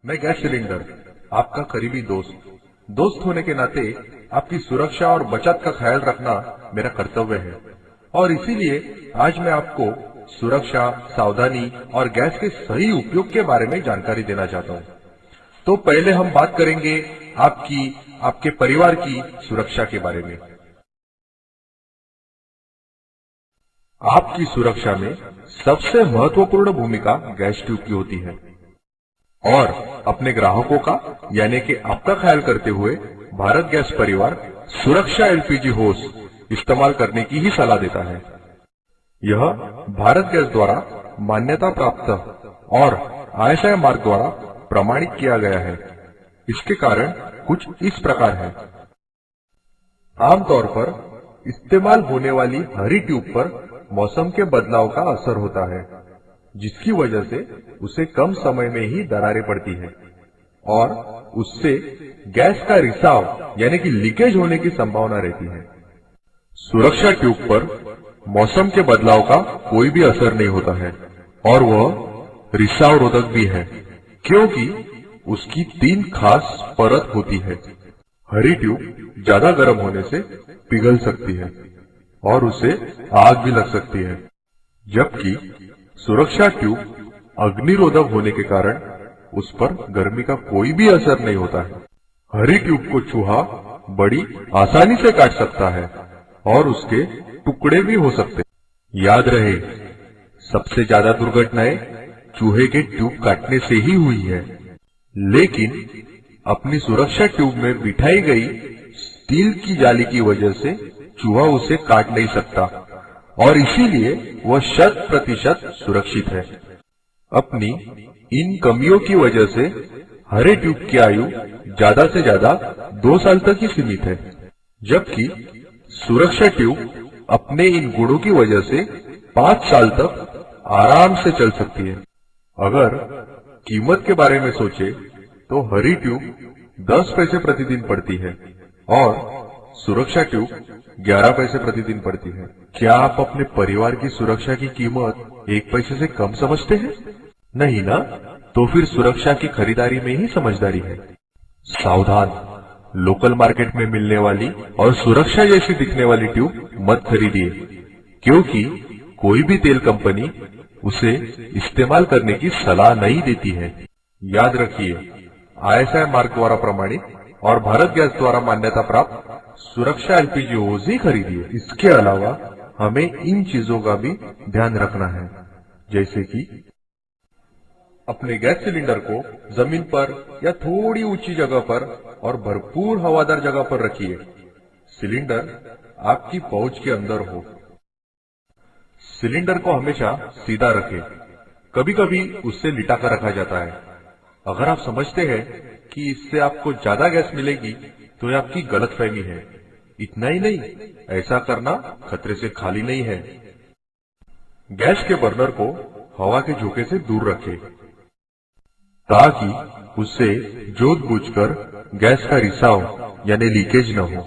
मैं gas cylinder, आपका करीबी दोस्त होने के नाते आपकी सुरक्षा और बचत का ख्याल रखना मेरा कर्तव्य है और इसीलिए आज मैं आपको सुरक्षा, सावधानी और गैस के सही उपयोग के बारे में जानकारी देना चाहता हूँ। तो पहले हम बात करेंगे आपके परिवार की सुरक्षा के बारे में। आपकी सुरक्षा में सबसे महत्वपूर्ण भूमिका गैस ट्यूब की होती है और अपने ग्राहकों का यानी कि आपका ख्याल करते हुए भारत गैस परिवार सुरक्षा एलपीजी होस इस्तेमाल करने की ही सलाह देता है। यह भारत गैस द्वारा मान्यता प्राप्त और आईएसआई मार्क द्वारा प्रमाणित किया गया है। इसके कारण कुछ इस प्रकार है। आमतौर पर इस्तेमाल होने वाली हरी ट्यूब पर मौसम के बदलाव का असर होता है, जिसकी वजह से उसे कम समय में ही दरारें पड़ती है और उससे गैस का रिसाव यानी कि लीकेज होने की संभावना रहती है। सुरक्षा ट्यूब पर मौसम के बदलाव का कोई भी असर नहीं होता है और वह रिसाव रोधक भी है, क्योंकि उसकी 3 खास परत होती है। हरी ट्यूब ज्यादा गर्म होने से पिघल सकती है और उसे आग भी लग सकती है, जबकि सुरक्षा ट्यूब अग्निरोधक होने के कारण उस पर गर्मी का कोई भी असर नहीं होता है। हरी ट्यूब को चूहा बड़ी आसानी से काट सकता है और उसके टुकड़े भी हो सकते हैं। याद रहे, सबसे ज्यादा दुर्घटनाएं चूहे के ट्यूब काटने से ही हुई है, लेकिन अपनी सुरक्षा ट्यूब में बिठाई गई स्टील की जाली की वजह से चूहा उसे काट नहीं सकता और इसीलिए वह 100% सुरक्षित है। अपनी इन कमियों की वजह से हरे ट्यूब की आयु ज्यादा से ज्यादा 2 साल तक ही सीमित है, जबकि सुरक्षा ट्यूब अपने इन गुणों की वजह से 5 साल तक आराम से चल सकती है। अगर कीमत के बारे में सोचे तो हरी ट्यूब 10 पैसे प्रतिदिन पड़ती है और सुरक्षा ट्यूब 11 पैसे प्रतिदिन पड़ती है। क्या आप अपने परिवार की सुरक्षा की कीमत 1 पैसे से कम समझते हैं? नहीं ना? तो फिर सुरक्षा की खरीदारी में ही समझदारी है। सावधान, लोकल मार्केट में मिलने वाली और सुरक्षा जैसी दिखने वाली ट्यूब मत खरीदिए, क्योंकि कोई भी तेल कंपनी उसे इस्तेमाल करने की सलाह नहीं देती है। याद रखिए, आईएसआई मार्क द्वारा प्रमाणित और भारत गैस द्वारा मान्यता प्राप्त सुरक्षा एलपीजी होस ही खरीदिए। इसके अलावा हमें इन चीजों का भी ध्यान रखना है, जैसे कि अपने गैस सिलेंडर को जमीन पर या थोड़ी ऊंची जगह पर और भरपूर हवादार जगह पर रखिए। सिलेंडर आपकी पहुंच के अंदर हो। सिलेंडर को हमेशा सीधा रखें। कभी कभी उससे लिटा कर रखा जाता है। अगर आप समझते हैं कि इससे आपको ज्यादा गैस मिलेगी तो यह आपकी गलतफहमी है। इतना ही नहीं, ऐसा करना खतरे से खाली नहीं है। गैस के बर्नर को हवा के झोंके से दूर रखें, ताकि उससे जोत बूझकर गैस का रिसाव यानी लीकेज न हो।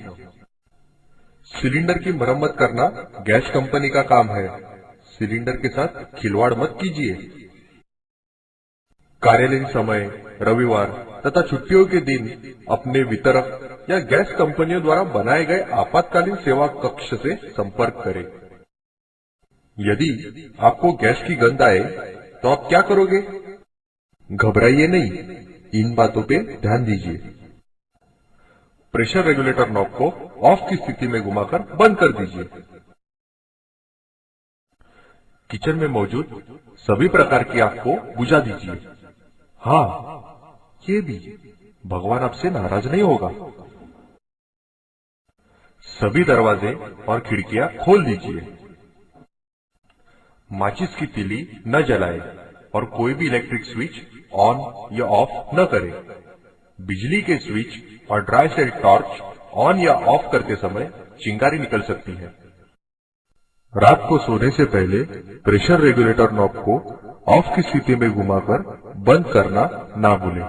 सिलेंडर की मरम्मत करना गैस कंपनी का काम है। सिलेंडर के साथ खिलवाड़ मत कीजिए। कार्यालयीन समय, रविवार तथा छुट्टियों के दिन अपने वितरक या गैस कंपनियों द्वारा बनाए गए आपातकालीन सेवा कक्ष से संपर्क करें। यदि आपको गैस की गंध आए तो आप क्या करोगे? घबराइए नहीं, इन बातों पे ध्यान दीजिए। प्रेशर रेगुलेटर नॉब को ऑफ की स्थिति में घुमाकर बंद कर दीजिए। किचन में मौजूद सभी प्रकार की आग को बुझा दीजिए। हाँ, ये भी, भगवान आपसे नाराज नहीं होगा। सभी दरवाजे और खिड़कियां खोल दीजिए। माचिस की तीली न जलाएं और कोई भी इलेक्ट्रिक स्विच ऑन या ऑफ न करें। बिजली के स्विच और ड्राई सेल टॉर्च ऑन या ऑफ करते समय चिंगारी निकल सकती है। रात को सोने से पहले प्रेशर रेगुलेटर नॉब को ऑफ की स्थिति में घुमाकर बंद करना ना भूलें।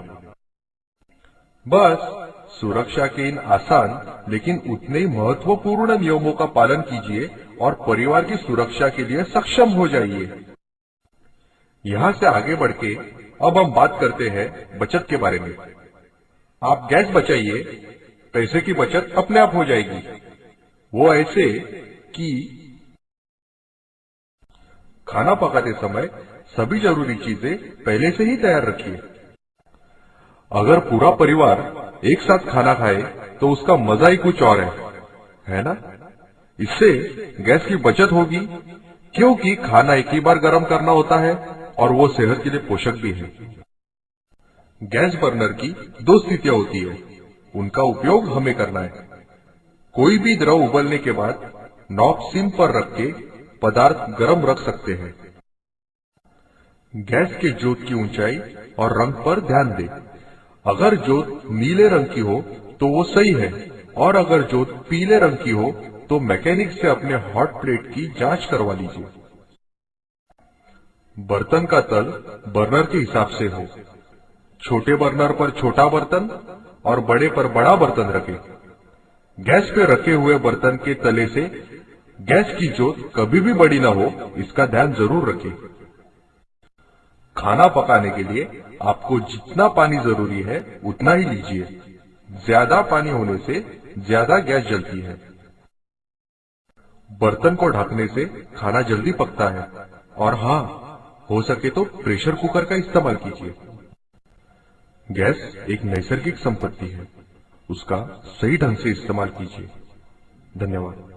बस सुरक्षा के इन आसान लेकिन उतने ही महत्वपूर्ण नियमों का पालन कीजिए और परिवार की सुरक्षा के लिए सक्षम हो जाइए। यहाँ से आगे बढ़ के अब हम बात करते हैं बचत के बारे में। आप गैस बचाइए, पैसे की बचत अपने आप हो जाएगी। वो ऐसे कि खाना पकाते समय सभी जरूरी चीजें पहले से ही तैयार रखिए। अगर पूरा परिवार एक साथ खाना खाए तो उसका मजा ही कुछ और है ना? इससे गैस की बचत होगी, क्योंकि खाना एक ही बार गर्म करना होता है और वो सेहत के लिए पोषक भी है। गैस बर्नर की दो स्थितियां होती है, उनका उपयोग हमें करना है। कोई भी द्रव उबलने के बाद नॉब सिम पर रख के पदार्थ गर्म रख सकते हैं। गैस के जोत की ऊंचाई और रंग पर ध्यान दें। अगर जोत नीले रंग की हो तो वो सही है, और अगर जोत पीले रंग की हो तो मैकेनिक से अपने हॉट प्लेट की जांच करवा लीजिए। बर्तन का तल बर्नर के हिसाब से हो। छोटे बर्नर पर छोटा बर्तन और बड़े पर बड़ा बर्तन रखें। गैस पे रखे हुए बर्तन के तले से गैस की जोत कभी भी बड़ी ना हो, इसका ध्यान जरूर रखें। खाना पकाने के लिए आपको जितना पानी जरूरी है उतना ही लीजिए। ज्यादा पानी होने से ज्यादा गैस जलती है। बर्तन को ढकने से खाना जल्दी पकता है। और हाँ, हो सके तो प्रेशर कुकर का इस्तेमाल कीजिए। गैस एक नैसर्गिक संपत्ति है, उसका सही ढंग से इस्तेमाल कीजिए। धन्यवाद।